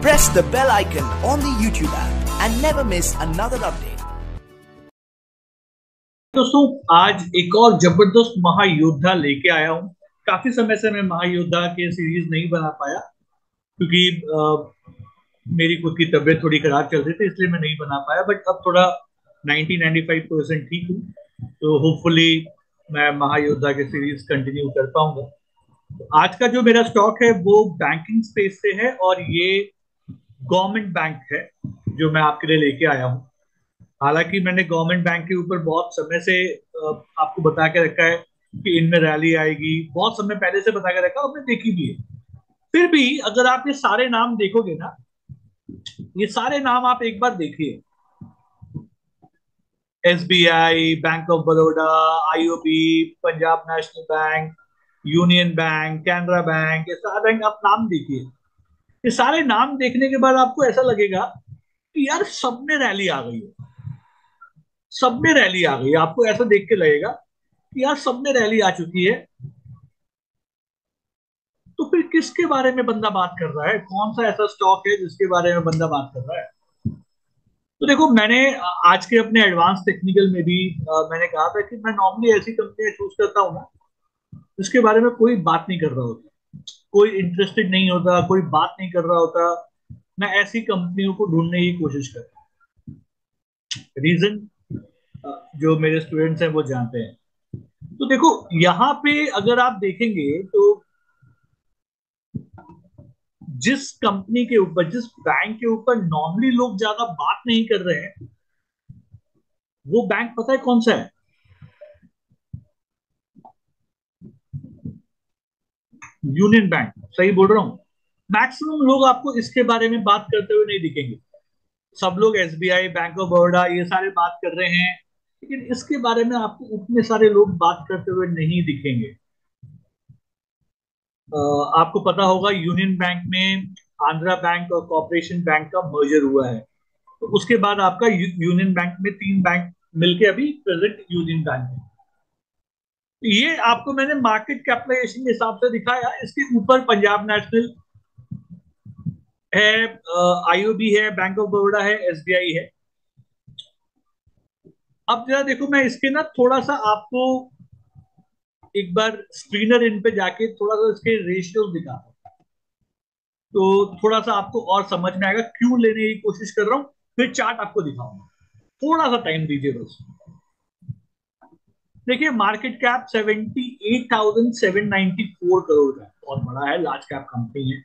Press the bell icon on the YouTube app and never miss another update. दोस्तों, आज एक और जबरदस्त महायोद्धा लेके आया हूँ। काफी समय से मैं महायोद्धा के सीरीज नहीं बना पाया क्योंकि मेरी खुद की तबीयत थोड़ी खराब चल रही थी, इसलिए मैं नहीं बना पाया। बट अब थोड़ा 90-95% ठीक हूँ, तो होपफुली मैं महायोद्धा के सीरीज कंटिन्यू कर पाऊंगा। तो आज का जो मेरा स्टॉक है वो बैंकिंग स्पेस से है और ये गवर्नमेंट बैंक है जो मैं आपके लिए लेके आया हूँ। हालांकि मैंने गवर्नमेंट बैंक के ऊपर बहुत समय से आपको बता के रखा है कि इनमें रैली आएगी, बहुत समय पहले से बता के रखा है, आपने देखी भी है। फिर भी अगर आप ये सारे नाम देखोगे ना, ये सारे नाम आप एक बार देखिए, SBI, bank of Baroda, IOB, Punjab national bank, union bank, Canara bank, ये सारे बैंक आप नाम देखिए। ये सारे नाम देखने के बाद आपको ऐसा लगेगा कि यार सब में रैली आ गई है, सब में रैली आ गई है। आपको ऐसा देख के लगेगा कि यार सब में रैली आ चुकी है। तो फिर किसके बारे में बंदा बात कर रहा है? कौन सा ऐसा स्टॉक है जिसके बारे में बंदा बात कर रहा है? तो देखो, मैंने आज के अपने एडवांस टेक्निकल में भी मैंने कहा था कि मैं नॉर्मली ऐसी कंपनियां चूज करता हूँ ना जिसके बारे में कोई बात नहीं कर रहा होता, कोई इंटरेस्टेड नहीं होता, कोई बात नहीं कर रहा होता। मैं ऐसी कंपनियों को ढूंढने की कोशिश करता हूँ। रीजन जो मेरे स्टूडेंट्स हैं वो जानते हैं। तो देखो, यहाँ पे अगर आप देखेंगे तो जिस कंपनी के ऊपर, जिस बैंक के ऊपर नॉर्मली लोग ज्यादा बात नहीं कर रहे हैं, वो बैंक पता है कौन सा है? Union bank. सही बोल रहा हूं? मैक्सिमम लोग आपको इसके बारे में बात करते हुए नहीं दिखेंगे। सब लोग एसबीआई, बैंक ऑफ बड़ौदा, ये सारे बात कर रहे हैं, लेकिन इसके बारे में आपको उतने सारे लोग बात करते हुए नहीं दिखेंगे। आपको पता होगा यूनियन बैंक में आंध्रा बैंक और कॉर्पोरेशन बैंक का मर्जर हुआ है। तो उसके बाद आपका यूनियन बैंक में तीन बैंक मिलके अभी प्रेजेंट यूनियन बैंक है। ये आपको मैंने मार्केट कैपिटलाइजेशन के हिसाब से दिखाया। इसके ऊपर पंजाब नेशनल है, आईओबी है, बैंक ऑफ बड़ौदा है, एसबीआई है। अब जरा देखो, मैं इसके ना थोड़ा सा आपको एक बार स्क्रीनर इन पे जाके थोड़ा सा इसके रेशियोज दिखाता हूं, तो थोड़ा सा आपको और समझ में आएगा क्यों लेने की कोशिश कर रहा हूं। फिर चार्ट आपको दिखाऊंगा, थोड़ा सा टाइम दीजिए बस। देखिए, मार्केट कैप 78,794 करोड़ का है, बहुत बड़ा है, लार्ज कैप कंपनी है।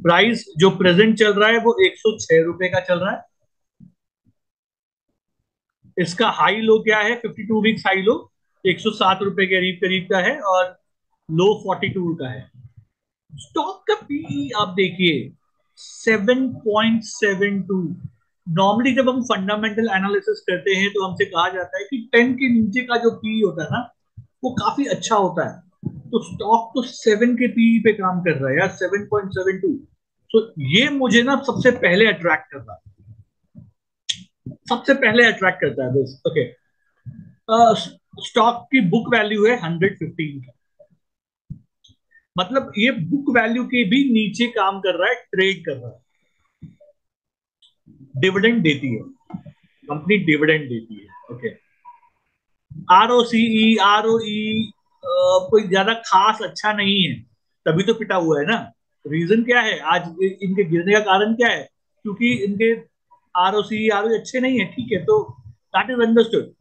प्राइस जो प्रेजेंट चल रहा है वो 106 रुपए का चल रहा है। इसका हाई लो क्या है? 52 वीक्स हाई लो 107 रुपए के करीब करीब का है और लो 42 का है। स्टॉक का पीई आप देखिए 7.72। नॉर्मली जब हम फंडामेंटल एनालिसिस करते हैं तो हमसे कहा जाता है कि 10 के नीचे का जो पीई होता है ना, वो काफी अच्छा होता है। तो स्टॉक तो 7 के पीई पे काम कर रहा है यार, 7.72। तो ये मुझे ना सबसे पहले अट्रैक्ट कर रहा है, सबसे पहले अट्रैक्ट करता है बस। ओके, स्टॉक की बुक वैल्यू है 115 का, मतलब ये बुक वैल्यू के भी नीचे काम कर रहा है, ट्रेड कर रहा है। डिविडेंड देती है कंपनी, डिविडेंड देती है। ओके, आरओसीई, आरओई कोई ज्यादा खास अच्छा नहीं है, तभी तो पिटा हुआ है ना। रीजन क्या है आज इनके गिरने का? कारण क्या है? क्योंकि इनके आरओसीई, आरओई अच्छे नहीं है, ठीक है, तो that is understood.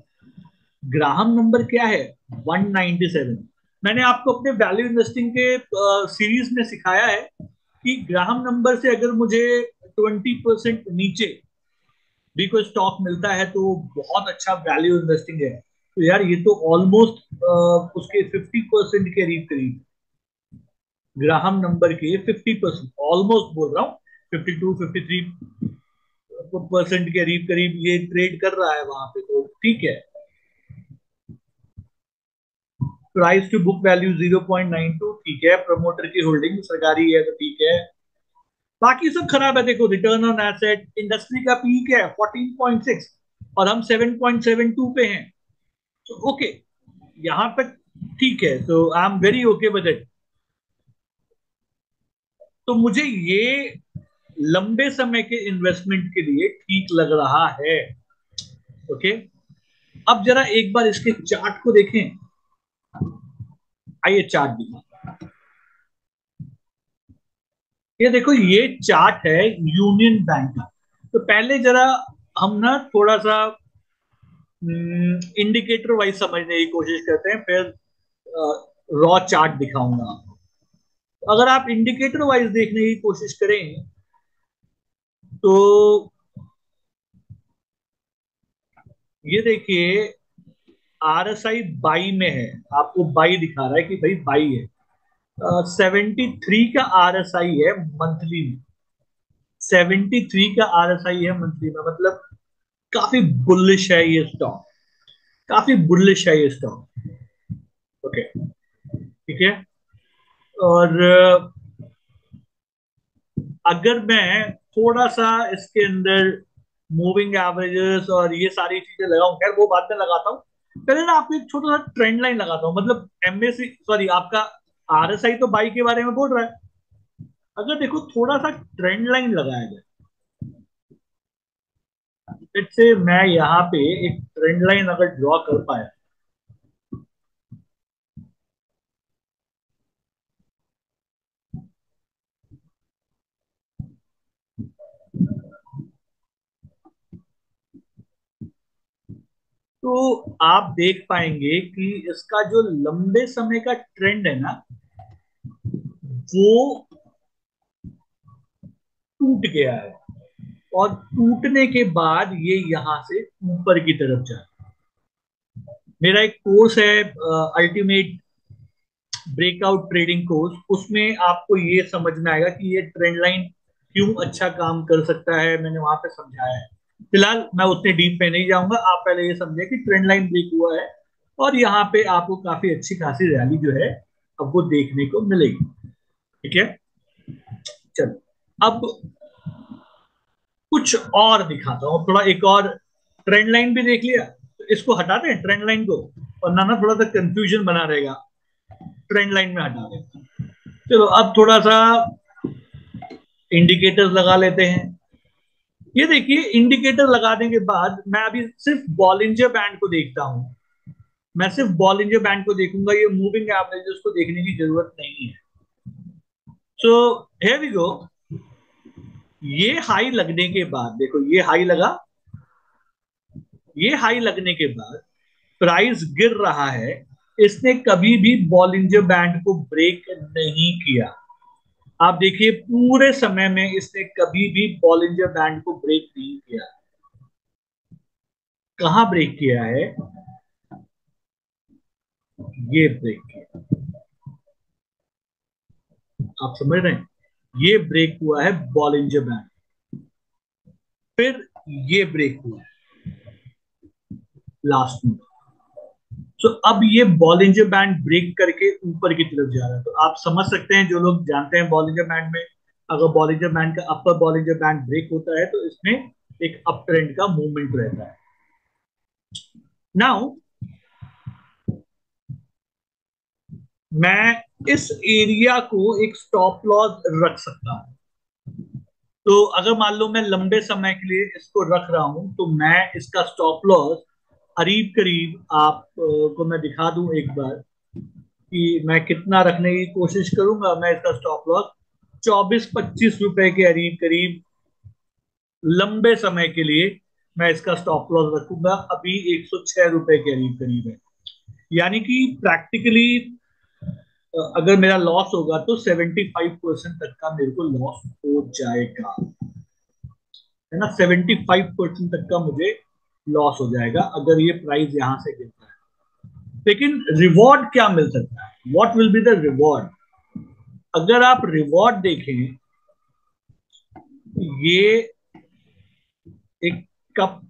Graham number क्या है? 197। मैंने आपको अपने वैल्यू इन्वेस्टिंग के सीरीज में सिखाया है कि ग्राहम नंबर से अगर मुझे 20% नीचे भी कोई स्टॉक मिलता है तो बहुत अच्छा वैल्यू इन्वेस्टिंग है। तो यार ये तो ऑलमोस्ट उसके 50% के करीब करीब, ग्राहम नंबर के 50%, ऑलमोस्ट बोल रहा हूँ, 52-53% के करीब करीब ये ट्रेड कर रहा है वहां पे, तो ठीक है। प्राइस टू बुक वैल्यू 0.92, ठीक है। प्रमोटर की होल्डिंग सरकारी है तो ठीक है। बाकी सब खराब है। देखो, रिटर्न ऑन एसेट, इंडस्ट्री का पीक है 14.6 और हम 7.72 पे हैं, तो ओके, यहां तक ठीक है। So I am very okay with it. तो मुझे ये लंबे समय के इन्वेस्टमेंट के लिए ठीक लग रहा है। ओके, अब जरा एक बार इसके चार्ट को देखें। आइए चार्ट दिखा। ये देखो, ये चार्ट है यूनियन बैंक का। तो पहले जरा हम ना थोड़ा सा इंडिकेटर वाइज समझने की कोशिश करते हैं, फिर रॉ चार्ट दिखाऊंगा आपको। अगर आप इंडिकेटर वाइज देखने की कोशिश करें तो ये देखिए, आरएसआई बाई में है, आपको बाई दिखा रहा है कि भाई बाई है। 73 का आरएसआई है मंथली में। 73 का आरएसआई है मंथली में, मतलब काफी बुलिश है ये स्टॉक, काफी बुलिश है ये स्टॉक। ओके, ठीक है। और अगर मैं थोड़ा सा इसके अंदर मूविंग एवरेजेस और ये सारी चीजें लगाऊं, खैर वो बाद में लगाता हूँ, पहले ना आपको एक छोटा सा ट्रेंड लाइन लगाता हूँ। मतलब एमएसी सॉरी आपका आरएसआई तो बाई के बारे में बोल रहा है, अगर देखो थोड़ा सा ट्रेंड लाइन लगाया जाए, से मैं यहाँ पे एक ट्रेंड लाइन अगर ड्रॉ कर पाया, तो आप देख पाएंगे कि इसका जो लंबे समय का ट्रेंड है ना, वो टूट गया है। और टूटने के बाद ये यहां से ऊपर की तरफ जा रहा है। मेरा एक कोर्स है अल्टीमेट ब्रेकआउट ट्रेडिंग कोर्स, उसमें आपको ये समझ में आएगा कि ये ट्रेंड लाइन क्यों अच्छा काम कर सकता है, मैंने वहां पे समझाया है। फिलहाल मैं उतने डीप में नहीं जाऊंगा, आप पहले ये समझे कि ट्रेंड लाइन ब्रेक हुआ है और यहाँ पे आपको काफी अच्छी खासी रैली जो है अब वो देखने को मिलेगी। ठीक है, चलो अब कुछ और दिखाता हूँ, थोड़ा एक और। ट्रेंड लाइन भी देख लिया, तो इसको हटा दें ट्रेंड लाइन को, वरना ना थोड़ा सा कंफ्यूजन बना रहेगा। ट्रेंड लाइन में हटा दें। चलो अब थोड़ा सा इंडिकेटर्स लगा लेते हैं। ये देखिए, इंडिकेटर लगाने के बाद मैं अभी सिर्फ बॉलिंजर बैंड को देखता हूं। मैं सिर्फ बॉलिंजर बैंड को देखूंगा, ये मूविंग एवरेजेस को देखने की जरूरत नहीं है। So here we go. ये हाई लगने के बाद देखो, ये हाई लगा, ये हाई लगने के बाद प्राइस गिर रहा है। इसने कभी भी बॉलिंजर बैंड को ब्रेक नहीं किया। आप देखिए, पूरे समय में इसने कभी भी बॉलिंजर बैंड को ब्रेक नहीं किया। कहां ब्रेक किया है? ये ब्रेक किया, आप समझ रहे हैं? ये ब्रेक हुआ है बॉलिंजर बैंड, फिर ये ब्रेक हुआ लास्ट में। सो अब ये बॉलिंजर बैंड ब्रेक करके ऊपर की तरफ जा रहा है। तो आप समझ सकते हैं, जो लोग जानते हैं बॉलिंजर बैंड में, अगर बॉलिंजर बैंड का अपर बॉलिंजर बैंड ब्रेक होता है तो इसमें एक अप ट्रेंड का मूवमेंट रहता है। नाउ मैं इस एरिया को एक स्टॉप लॉस रख सकता हूं। तो अगर मान लो मैं लंबे समय के लिए इसको रख रहा हूं, तो मैं इसका स्टॉप लॉस करीब करीब आप को मैं दिखा दूं एक बार कि मैं कितना रखने की कोशिश करूंगा। मैं इसका स्टॉप लॉस 24-25 रुपए के करीब करीब लंबे समय के लिए मैं इसका स्टॉप लॉस रखूंगा। अभी 106 रुपए के करीब करीब है, यानी कि प्रैक्टिकली अगर मेरा लॉस होगा तो 75% तक का मेरे को लॉस हो जाएगा, है ना। 75% तक का मुझे लॉस हो जाएगा अगर ये प्राइस यहां से गिरता है। लेकिन रिवॉर्ड क्या मिल सकता है? What will be the reward? अगर आप रिवॉर्ड देखें, ये एक कप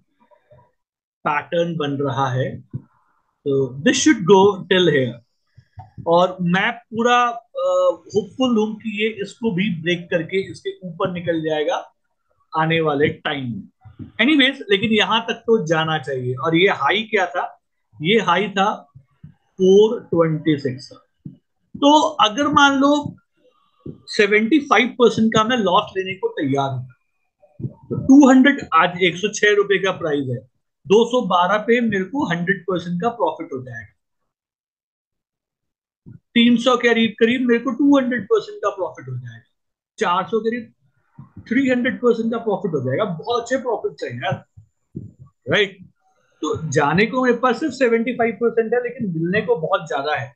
पैटर्न बन रहा है, तो this should go till here. और मैं पूरा होपफुल हूं कि ये इसको भी ब्रेक करके इसके ऊपर निकल जाएगा आने वाले टाइम में। एनीवेज, लेकिन यहां तक तो जाना चाहिए। और ये हाई क्या था? ये हाई था 426 का। तो अगर मान लो 75% का मैं लॉस लेने को तैयार हूं। तो 200, आज 106 रुपए का प्राइस है, 212 पे मेरे को 100% का प्रॉफिट हो जाएगा। 300 के करीब करीब मेरे को 200% का प्रॉफिट हो जाएगा। 400 करीब 300% का प्रॉफिट हो जाएगा। बहुत अच्छे प्रॉफिट है यार, राइट। तो जाने को मेरे पास सिर्फ 75% है, लेकिन मिलने को बहुत ज्यादा है।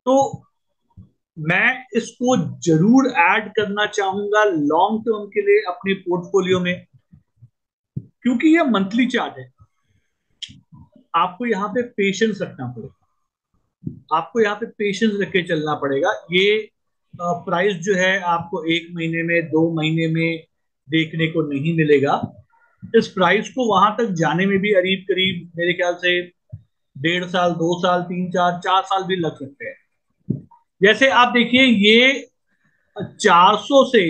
तो मैं इसको जरूर ऐड करना चाहूंगा लॉन्ग टर्म के लिए अपने पोर्टफोलियो में, क्योंकि ये मंथली चार्ट है। आपको यहाँ पे पेशेंस रखना पड़ेगा, आपको यहाँ पे पेशेंस रख के चलना पड़ेगा। ये प्राइस जो है आपको 1 महीने में, 2 महीने में देखने को नहीं मिलेगा। इस प्राइस को वहां तक जाने में भी करीब करीब मेरे ख्याल से 1.5 साल, 2 साल, 3, 4, 4 साल भी लग सकते हैं। जैसे आप देखिए, ये 400 से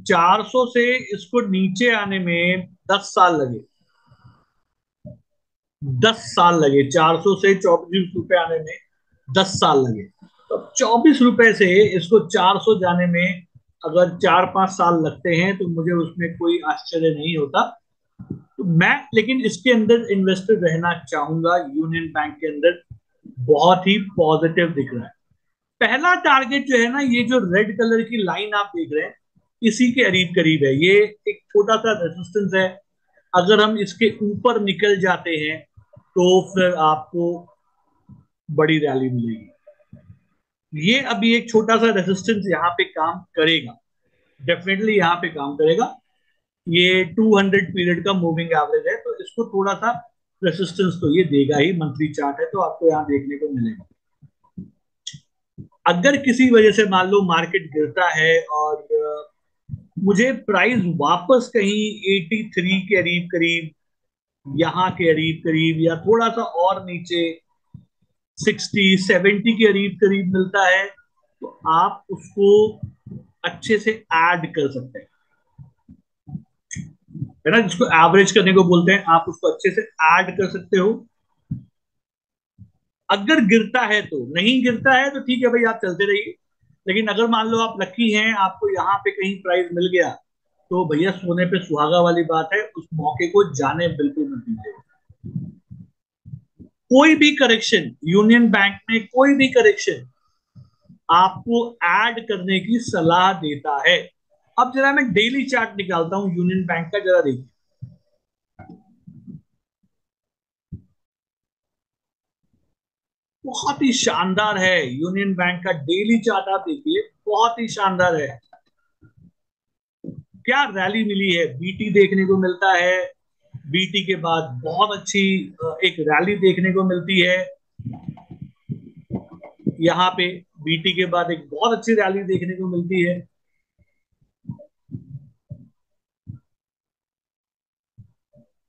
400 से इसको नीचे आने में 10 साल लगे। 10 साल लगे 400 से 24 रुपए आने में, 10 साल लगे। तो 24 रुपए से इसको 400 जाने में अगर 4-5 साल लगते हैं तो मुझे उसमें कोई आश्चर्य नहीं होता। तो मैं लेकिन इसके अंदर इन्वेस्टर रहना चाहूंगा। यूनियन बैंक के अंदर बहुत ही पॉजिटिव दिख रहा है। पहला टारगेट जो है ना, ये जो रेड कलर की लाइन आप देख रहे हैं, इसी के करीब करीब है। ये एक छोटा सा रेजिस्टेंस है। अगर हम इसके ऊपर निकल जाते हैं तो फिर आपको बड़ी रैली मिलेगी। ये अभी एक छोटा सा रेजिस्टेंस यहाँ पे काम करेगा, डेफिनेटली यहाँ पे काम करेगा। ये 200 पीरियड का मूविंग एवरेज है, तो इसको थोड़ा सा रेसिस्टेंस तो ये देगा ही। मंथली चार्ट है तो आपको यहाँ देखने को मिलेगा। अगर किसी वजह से मान लो मार्केट गिरता है और मुझे प्राइस वापस कहीं 83 के करीब करीब, यहाँ के करीब करीब या थोड़ा सा और नीचे 60-70 के करीब करीब मिलता है, तो आप उसको अच्छे से ऐड कर सकते हैं, है ना। जिसको एवरेज करने को बोलते हैं, आप उसको अच्छे से ऐड कर सकते हो। अगर गिरता है तो, नहीं गिरता है तो ठीक है भाई, आप चलते रहिए। लेकिन अगर मान लो आप लकी हैं, आपको यहाँ पे कहीं प्राइस मिल गया, तो भैया सोने पे सुहागा वाली बात है, उस मौके को जाने बिल्कुल मत दीजिए। कोई भी करेक्शन यूनियन बैंक में, कोई भी करेक्शन आपको ऐड करने की सलाह देता है। अब जरा मैं डेली चार्ट निकालता हूं यूनियन बैंक का, जरा देखिए। बहुत ही शानदार है यूनियन बैंक का डेली चार्ट, आप देखिए बहुत ही शानदार है। क्या रैली मिली है, बीटी देखने को मिलता है। बीटी के बाद बहुत अच्छी एक रैली देखने को मिलती है यहाँ पे। बीटी के बाद एक बहुत अच्छी रैली देखने को मिलती है।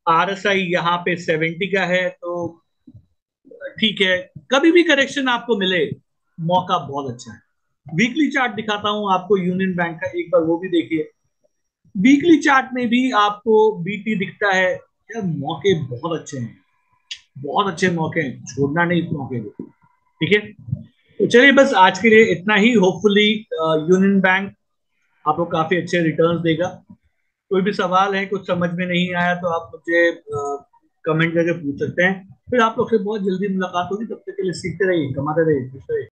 आरएसआई यहाँ पे 70 का है, तो ठीक है। कभी भी करेक्शन आपको मिले, मौका बहुत अच्छा है। वीकली चार्ट दिखाता हूं आपको यूनियन बैंक का, एक बार वो भी देखिए। वीकली चार्ट में भी आपको बीटी दिखता है। यार मौके बहुत अच्छे हैं, बहुत अच्छे मौके हैं, छोड़ना नहीं इस मौके को, ठीक है। तो चलिए बस आज के लिए इतना ही। होपफुली यूनियन बैंक आपको काफी अच्छे रिटर्न्स देगा। कोई भी सवाल है, कुछ समझ में नहीं आया, तो आप मुझे कमेंट करके पूछ सकते हैं। फिर आप लोग से बहुत जल्दी मुलाकात होगी। तब तक के लिए सीखते रहिए, कमाते रहिए, खुश रहिए।